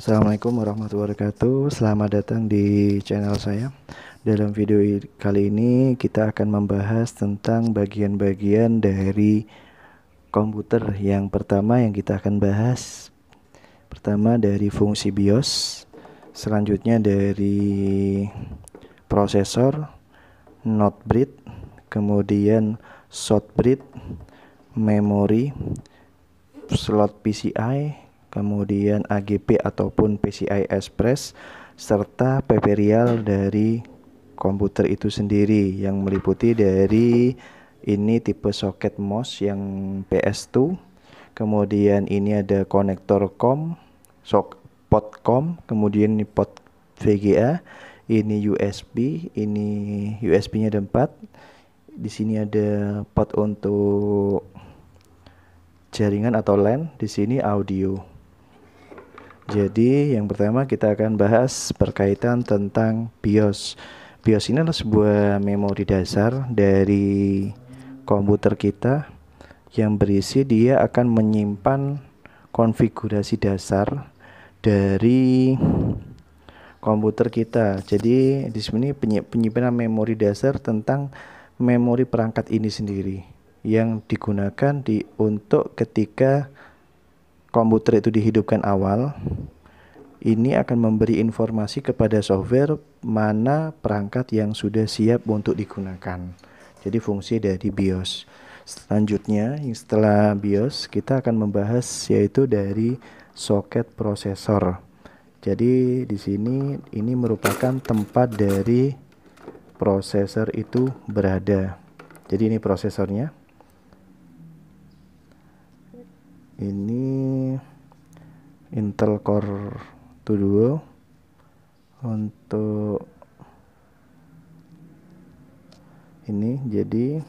Assalamualaikum warahmatullahi wabarakatuh. Selamat datang di channel saya. Dalam video kali ini kita akan membahas tentang bagian-bagian dari komputer. Yang pertama yang kita akan bahas dari fungsi BIOS, selanjutnya dari prosesor, not bridge, kemudian short bridge, memori, slot PCI, kemudian AGP ataupun PCI Express, serta peripheral dari komputer itu sendiri yang meliputi dari ini tipe soket MOS yang PS2, kemudian ini ada konektor COM, port COM, kemudian ini port VGA, ini USB, ini USB-nya ada 4. Di sini ada port untuk jaringan atau LAN, di sini audio. Jadi yang pertama kita akan bahas berkaitan tentang BIOS. BIOS ini adalah sebuah memori dasar dari komputer kita yang berisi dia akan menyimpan konfigurasi dasar dari komputer kita. Jadi di sini penyimpanan memori dasar tentang memori perangkat ini sendiri yang digunakan untuk ketika komputer itu dihidupkan awal, ini akan memberi informasi kepada software mana perangkat yang sudah siap untuk digunakan. Jadi fungsi dari BIOS. Selanjutnya, setelah BIOS, kita akan membahas yaitu dari soket prosesor. Jadi di sini ini merupakan tempat dari prosesor itu berada. Jadi ini prosesornya. Ini Intel Core 2 Duo untuk ini. Jadi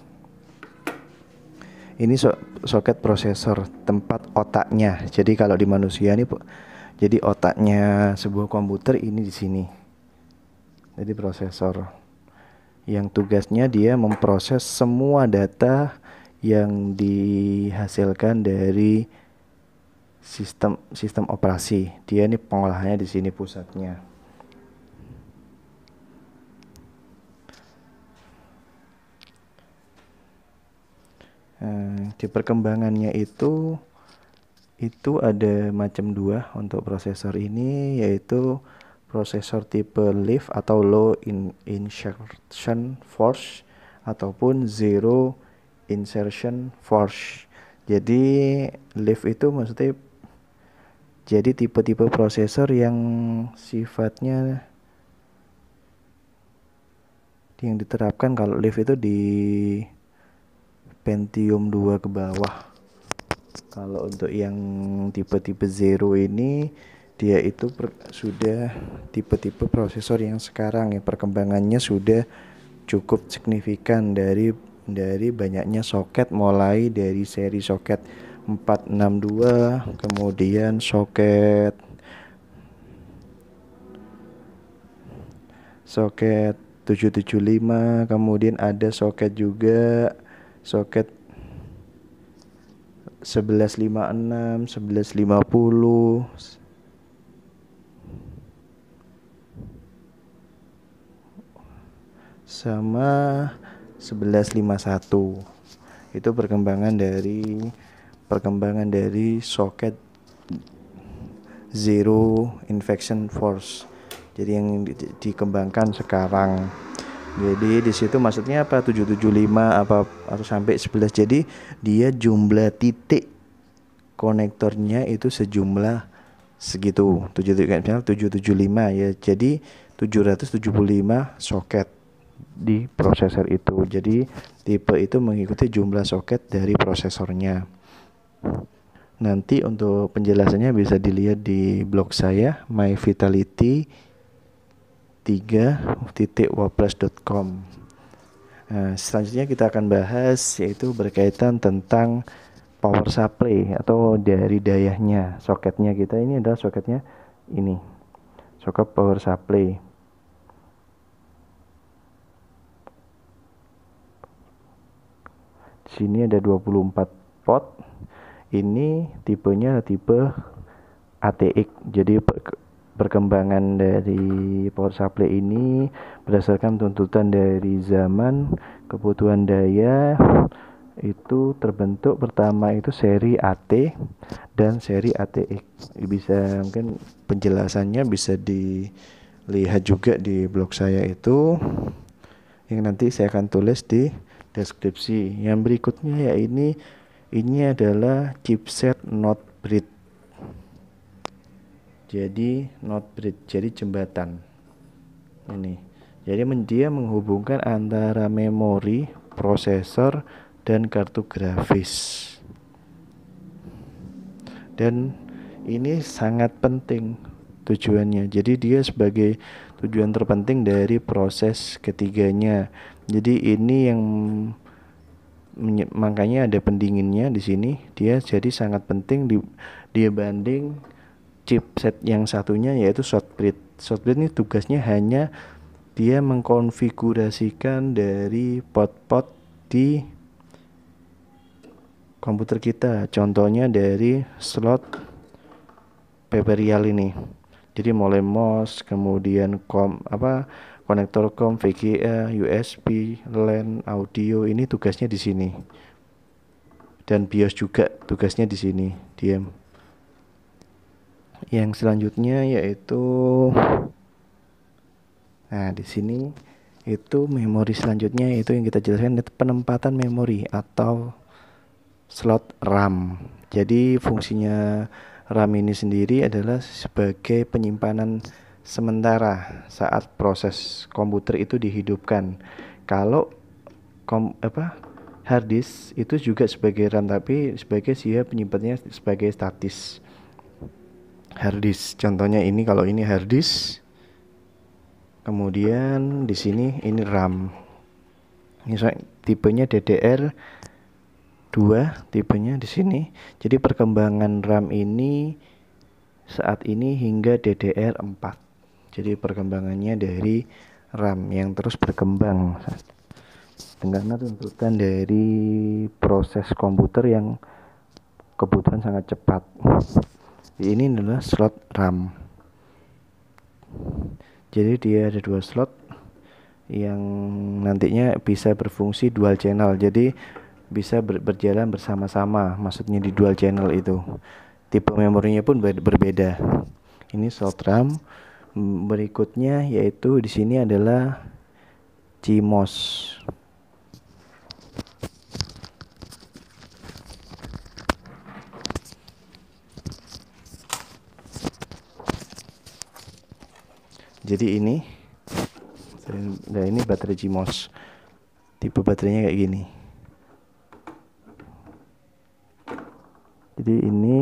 ini soket prosesor, tempat otaknya. Jadi kalau di manusia ini, jadi otaknya sebuah komputer ini di sini. Jadi prosesor yang tugasnya dia memproses semua data yang dihasilkan dari sistem operasi. Dia ini pengolahannya di sini pusatnya. Di perkembangannya itu ada macam 2 untuk prosesor ini, yaitu prosesor tipe Leaf atau Low Insertion Force ataupun Zero Insertion Force. Jadi Leaf itu maksudnya jadi tipe-tipe prosesor yang sifatnya yang diterapkan kalau Leaf itu di Pentium 2 ke bawah. Kalau untuk yang tipe-tipe Zero ini dia itu sudah tipe-tipe prosesor yang sekarang ya, perkembangannya sudah cukup signifikan dari banyaknya soket, mulai dari seri soket 462, kemudian soket 775, kemudian ada soket juga soket 1156, 1150, sama 1151. Itu perkembangan dari soket Zero Insertion Force. Jadi yang dikembangkan sekarang. Jadi di situ maksudnya apa? 775 apa atau sampai 11. Jadi dia jumlah titik konektornya itu sejumlah segitu. 775 ya. Jadi 775 soket di prosesor itu. Jadi tipe itu mengikuti jumlah soket dari prosesornya. Nanti untuk penjelasannya bisa dilihat di blog saya myvitality3.wordpress.com. Nah, selanjutnya kita akan bahas yaitu berkaitan tentang power supply atau dari dayanya. Soketnya kita ini adalah soketnya ini. Soket power supply. Di sini ada 24 port. Ini tipenya tipe ATX. Jadi perkembangan dari power supply ini berdasarkan tuntutan dari zaman, kebutuhan daya, itu terbentuk pertama itu seri AT dan seri ATX. Bisa mungkin penjelasannya bisa dilihat juga di blog saya itu, yang nanti saya akan tulis di deskripsi. Yang berikutnya ya ini adalah chipset not bridge. Jadi not bridge, jadi jembatan. Ini. Jadi dia menghubungkan antara memori, prosesor, dan kartu grafis. Dan ini sangat penting tujuannya. Jadi dia sebagai tujuan terpenting dari proses ketiganya. Jadi ini yang makanya ada pendinginnya di sini. Dia jadi sangat penting dia banding chipset yang satunya, yaitu shortbread. Shortbread ini tugasnya hanya dia mengkonfigurasikan dari pot-pot di komputer kita. Contohnya dari slot Paperial ini. Jadi mulai MOS, kemudian konektor COM, VGA, USB, LAN, audio, ini tugasnya di sini. Dan BIOS juga tugasnya di sini. Yang selanjutnya yaitu di sini itu memori selanjutnya, itu yang kita jelaskan, itu penempatan memori atau slot RAM. Jadi fungsinya RAM ini sendiri adalah sebagai penyimpanan sementara saat proses komputer itu dihidupkan. Kalau hard disk itu juga sebagai RAM, tapi sebagai penyimpanannya sebagai statis. Hard disk contohnya ini, kalau ini hard disk, kemudian di sini ini RAM. Ini tipenya DDR2 tipenya di sini. Jadi perkembangan RAM ini saat ini hingga DDR4. Jadi perkembangannya dari RAM yang terus berkembang dengan tuntutan dari proses komputer yang kebutuhan sangat cepat. Ini adalah slot RAM. Jadi dia ada 2 slot yang nantinya bisa berfungsi dual channel. Jadi bisa berjalan bersama-sama, maksudnya di dual channel itu. Tipe memorinya pun berbeda. Ini slot RAM. Berikutnya yaitu di sini adalah CMOS. Jadi ini baterai CMOS. Tipe baterainya kayak gini. Jadi ini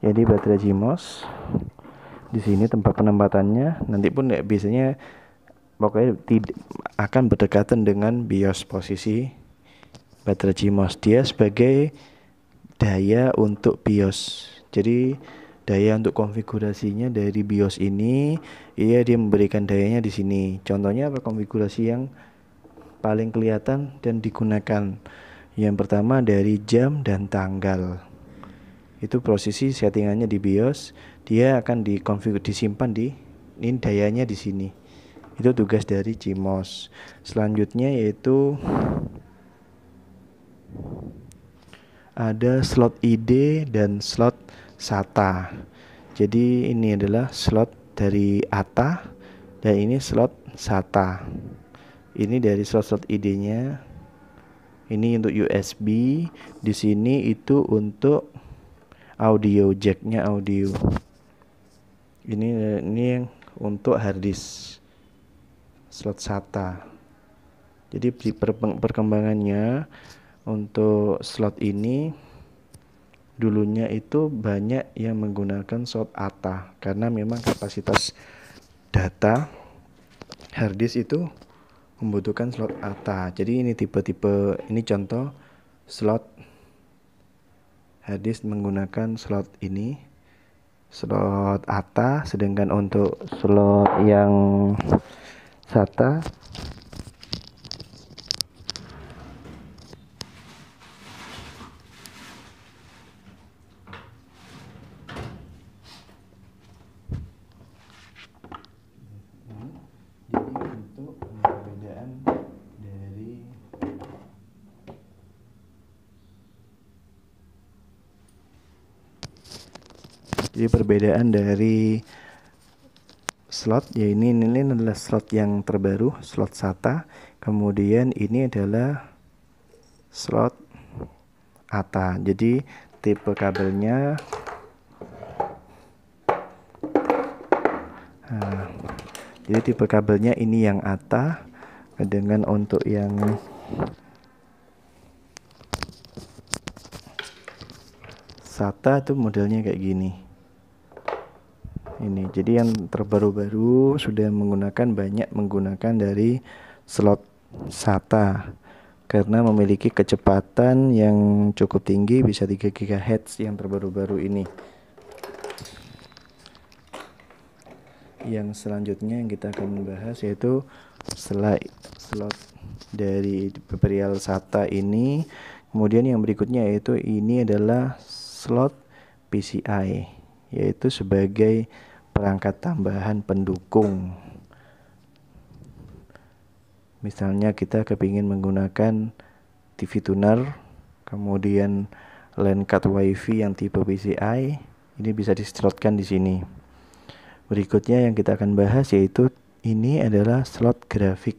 jadi baterai CMOS. Di sini tempat penempatannya. Nanti pun biasanya pokoknya akan berdekatan dengan BIOS posisi baterai CMOS. Dia sebagai daya untuk BIOS. Jadi daya untuk konfigurasinya dari BIOS ini, dia memberikan dayanya di sini. Contohnya apa konfigurasi yang paling kelihatan dan digunakan? Yang pertama dari jam dan tanggal. Itu posisi settingannya di BIOS. Dia akan disimpan ini dayanya di sini. Itu tugas dari CMOS. Selanjutnya yaitu ada slot ID dan slot SATA. Jadi ini adalah slot dari ATA dan ini slot SATA. Ini dari slot ID-nya. Ini untuk USB. Di sini itu untuk audio, jacknya audio. Ini yang untuk hard disk, slot SATA. Jadi perkembangannya untuk slot ini dulunya itu banyak yang menggunakan slot ATA karena memang kapasitas data hard disk itu membutuhkan slot ATA. Jadi ini tipe-tipe, ini contoh slot hard disk menggunakan slot ini, slot ATA. Sedangkan untuk slot yang SATA Jadi perbedaan dari slot ya, ini adalah slot yang terbaru, slot SATA. Kemudian ini adalah slot ATA. Jadi tipe kabelnya ini yang ATA, dengan untuk yang SATA tuh modelnya kayak gini. Ini jadi yang terbaru-baru sudah banyak menggunakan dari slot SATA karena memiliki kecepatan yang cukup tinggi, bisa 3 GHz yang terbaru-baru ini. Yang selanjutnya yang kita akan bahas yaitu slot dari beberapa SATA ini. Kemudian yang berikutnya yaitu ini adalah slot PCI, yaitu sebagai perangkat tambahan pendukung. Misalnya kita kepingin menggunakan TV tuner, kemudian LAN card WiFi yang tipe PCI, ini bisa dislotkan di sini. Berikutnya yang kita akan bahas yaitu ini adalah slot grafik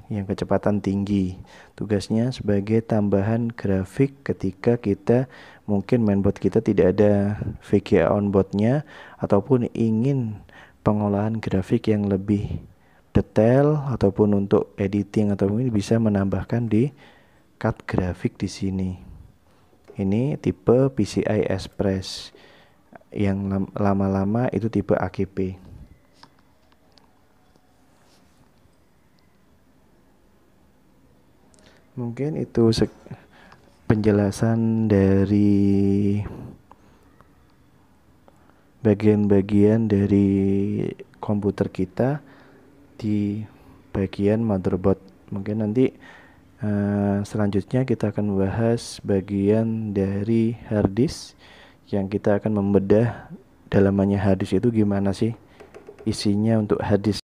yang kecepatan tinggi. Tugasnya sebagai tambahan grafik ketika kita mungkin mainboard kita tidak ada VGA onboardnya, ataupun ingin pengolahan grafik yang lebih detail, ataupun untuk editing, atau mungkin bisa menambahkan di card grafik di sini. Ini tipe PCI Express. Yang lama-lama itu tipe AGP. Mungkin itu penjelasan dari bagian-bagian dari komputer kita di bagian motherboard. Mungkin nanti selanjutnya kita akan membahas bagian dari hard disk, yang kita akan membedah dalamannya hard disk itu gimana sih isinya untuk hard disk.